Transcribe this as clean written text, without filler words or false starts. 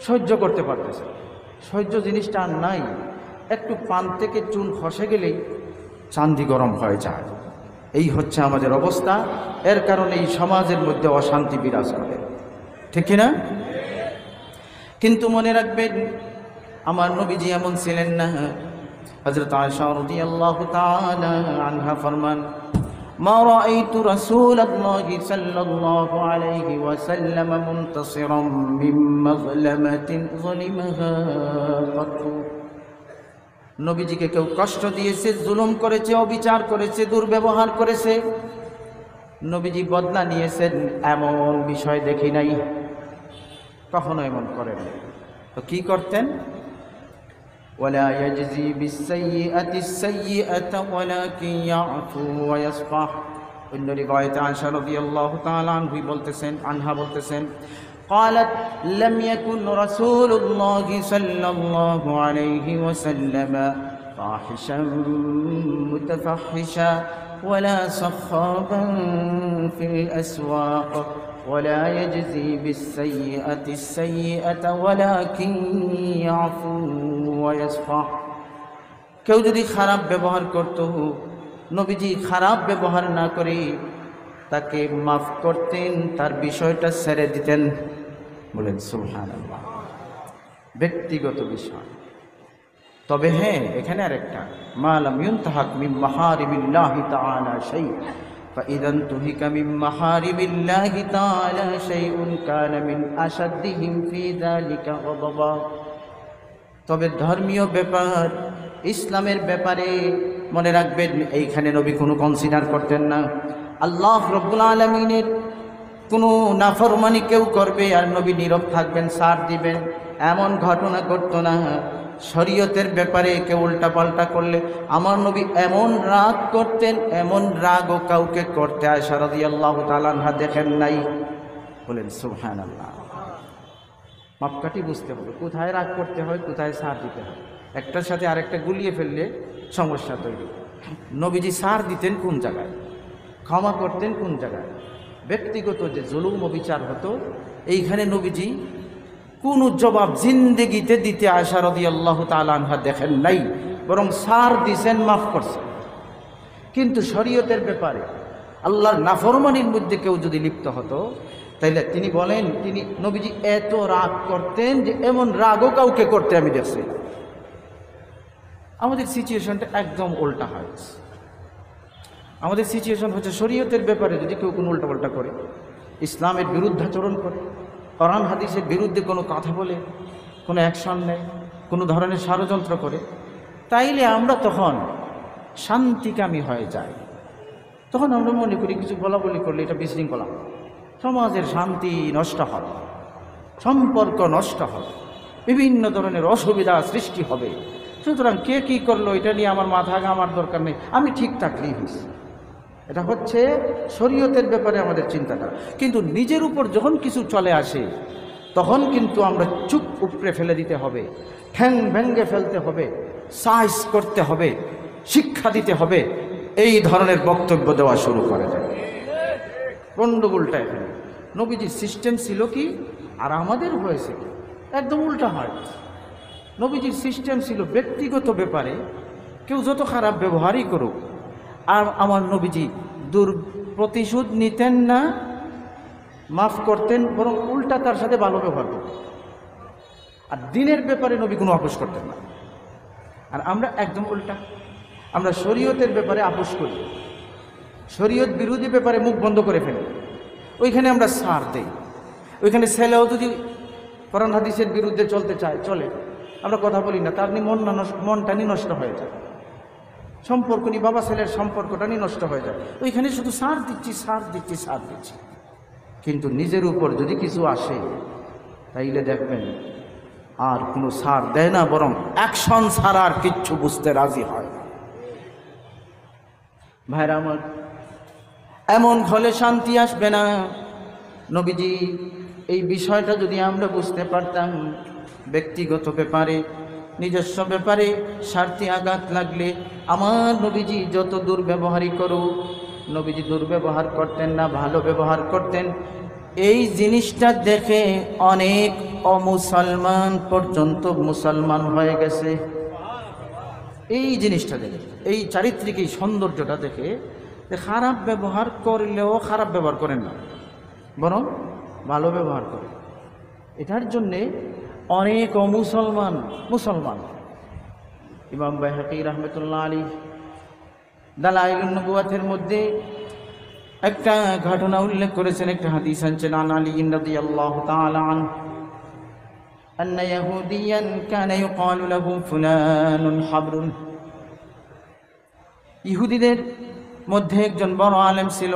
সহ্য করতে পারতেছে, সহ্য জিনিসটা আর নাই। একটু পান থেকে চুন খসে গেলেই চান্দি গরম হয়ে যায়। এই হচ্ছে আমাদের অবস্থা। এর কারণে এই সমাজের মধ্যে অশান্তি বিরাজ করে, ঠিক কিনা? কিন্তু মনে রাখবেন, আমার নবীজি এমন ছিলেন না। হযরত আয়েশা রাদিয়াল্লাহু তাআলা আনহা ফরমান, মা রাআইতু রাসূলাল্লাহি সাল্লাল্লাহু আলাইহি ওয়াসাল্লাম মুনতাসিরাম মিন মাজলামাতিন যালিমাহা কাতু। নবীজিকে কেউ কষ্ট দিয়েছে, জুলুম করেছে, অবিচার করেছে, দুর্ব্যবহার করেছে, নবীজি বদলা নিয়েছেন এমন বিষয় দেখি নাই। কখনো এমন করেন। তো কি করতেন? ওয়ালা ইয়াজজি বিসসাইয়্যাতি সাইয়্যাতা ওয়ালাকিন ইয়াফু ওয়া ইয়াসফাহ। অন্য রিওয়ায়াতে আয়েশা রাদিয়াল্লাহু তাআলা আনহা বলতেছেন قالت لم يكن رسول الله صلى الله عليه وسلم فاحشا متفحشا ولا صخابا في الأسواق ولا يجزي بالسيئة السيئة ولكن يعفو ويصفح। কেউ যদি খারাপ ব্যবহার করত, নবীজি খারাপ ব্যবহার না করে তাকে মাফ করতেন, তার বিষয়টা ছেড়ে দিতেন। বলেন সুবহানাল্লাহ। ব্যক্তিগত বিষয়। তবে হ্যাঁ, এখানে আরেকটা, মা লাম ইউনতাহাক মিন মাহারিমিল্লাহি তাআলা শাই فإذا انتهك من محارم الله تعالى شيء كان من أشدهم في ذلك غضبا। তবে ধর্মীয় ব্যাপার, ইসলামের ব্যাপারে মনে রাখবেন, এইখানে নবী কোনো কনসিডার করতেন না। আল্লাহ রব্বুল আলামিনের কোনো নাফরমানি কেউ করবে আর নবী নীরব থাকবেন, সার দিবেন, এমন ঘটনা ঘটতো না। শরীয়তের ব্যাপারে কেউ উল্টাপাল্টা করলে আমার নবী এমন রাগ করতেন, এমন রাগও কাউকে করতে আয়েশা রাদিয়াল্লাহু তাআলা আনহা দেখেন নাই। বলেন সুবহানাল্লাহ। মাপকাঠি বুঝতে হবে, কোথায় রাগ করতে হয়, কোথায় সার দিতে হয়। একটার সাথে আরেকটা গুলিয়ে ফেললে সমস্যা তৈরি। নবীজি সার দিতেন কোন জায়গায়, ক্ষমা করতেন কোন জায়গায়। ব্যক্তিগত যে জুলুম অবিচার হতো, এইখানে নবীজি কোনো জবাব জিন্দেগিতে দিতে আয়েশা রাদিয়াল্লাহু তাআলা আনহা দেখেন নাই, বরং সার দিছেন, মাফ করছেন। কিন্তু শরীয়তের ব্যাপারে আল্লাহর নাফরমানির মধ্যে কেউ যদি লিপ্ত হতো, তাইলে তিনি বলেন, তিনি নবীজি এত রাগ করতেন যে এমন রাগও কাউকে করতে আমি দেখছি। আমাদের সিচুয়েশনটা একদম উল্টা হয়। আমাদের সিচুয়েশন হচ্ছে শরীয়তের ব্যাপারে যদি কেউ কোনো উল্টাপাল্টা করে, ইসলামের বিরুদ্ধাচরণ করে, কোরআন হাদিসের বিরুদ্ধে কোনো কথা বলে, কোনো অ্যাকশন নেয়, কোনো ধরনের ষড়যন্ত্র করে, তাইলে আমরা তখন শান্তিকামী হয়ে যাই। তখন আমরা মনে করি কিছু বলাবলি করলে এটা বিশৃঙ্খলা, সমাজের শান্তি নষ্ট হবে, সম্পর্ক নষ্ট হবে, বিভিন্ন ধরনের অসুবিধা সৃষ্টি হবে। সুতরাং কে কী করলো এটা নিয়ে আমার মাথা ঘামার দরকার নেই, আমি ঠিক থাকলেই হয়েছি। এটা হচ্ছে শরীয়তের ব্যাপারে আমাদের চিন্তাটা। কিন্তু নিজের উপর যখন কিছু চলে আসে, তখন কিন্তু আমরা চুপ উপড়ে ফেলে দিতে হবে, ঠ্যাং ভেঙ্গে ফেলতে হবে, সাইজ করতে হবে, শিক্ষা দিতে হবে, এই ধরনের বক্তব্য দেওয়া শুরু করে দেয়। গণ্ডগোলটা এখানে। নবীজির সিস্টেম ছিল কি আর আমাদের হয়েছে কি, একদম উল্টা হয়। নবীজির সিস্টেম ছিল ব্যক্তিগত ব্যাপারে কেউ যত খারাপ ব্যবহারই করুক, আর আমার নবীজি প্রতিশোধ নিতেন না, মাফ করতেন, বরং উল্টা তার সাথে ভালো ব্যবহার করতেন। আর দিনের ব্যাপারে নবী কোনো আপোষ করতেন না। আর আমরা একদম উল্টা, আমরা শরীয়তের ব্যাপারে আপোষ করি, শরীয়ত বিরোধী ব্যাপারে মুখ বন্ধ করে ফেলি, ওইখানে আমরা সার দেই। ওইখানে ছেলেও যদি কোরআন হাদিসের বিরুদ্ধে চলতে চায়, চলে, আমরা কথা বলি না, তার মনটা নষ্ট হয়ে যায়, সম্পর্ক নি বাবা ছেলের সম্পর্কটা নষ্ট হয়ে যায়। ওইখানে শুধু সার দিচ্ছি, সার দিচ্ছি, সার দিচ্ছি। কিন্তু নিজের উপর যদি কিছু আসে, তাইলে দেখবেন আর কোনো সার দেয় না, বরং অ্যাকশন ছাড়া আর কিচ্ছু বুঝতে রাজি হয় না। ভাইরা আমার, এমন হলে শান্তি আসবে না। নবীজি এই বিষয়টা যদি আমরা বুঝতে পারতাম, ব্যক্তিগত ব্যাপারে, নিজস্ব ব্যাপারে স্বার্থে আঘাত লাগলে আমার নবীজি যত দুর্ব্যবহারই করুক, নবীজি দুর্ব্যবহার করতেন না, ভালো ব্যবহার করতেন। এই জিনিসটা দেখে অনেক অমুসলমান পর্যন্ত মুসলমান হয়ে গেছে। এই জিনিসটা দেখে, এই চারিত্রিক এই সৌন্দর্যটা দেখে খারাপ ব্যবহার করলেও খারাপ ব্যবহার করেন না, বরং ভালো ব্যবহার করে। এটার জন্যে অনেক অমুসলমান মুসলমান। ইমাম বাইহাকী রাহমাতুল্লাহ আলাইহি দালাইলুন নবুওয়াতের মধ্যে একটা ঘটনা উল্লেখ করেছেন, একটা হাদিস আনছেন আন আলী রাদিয়াল্লাহু তাআলা আনহু আন্না ইয়াহুদিয়ান কানা ইউকালু লাহু ফুলানুন হাবরুন। ইহুদিদের মধ্যে একজন বড় আলেম ছিল,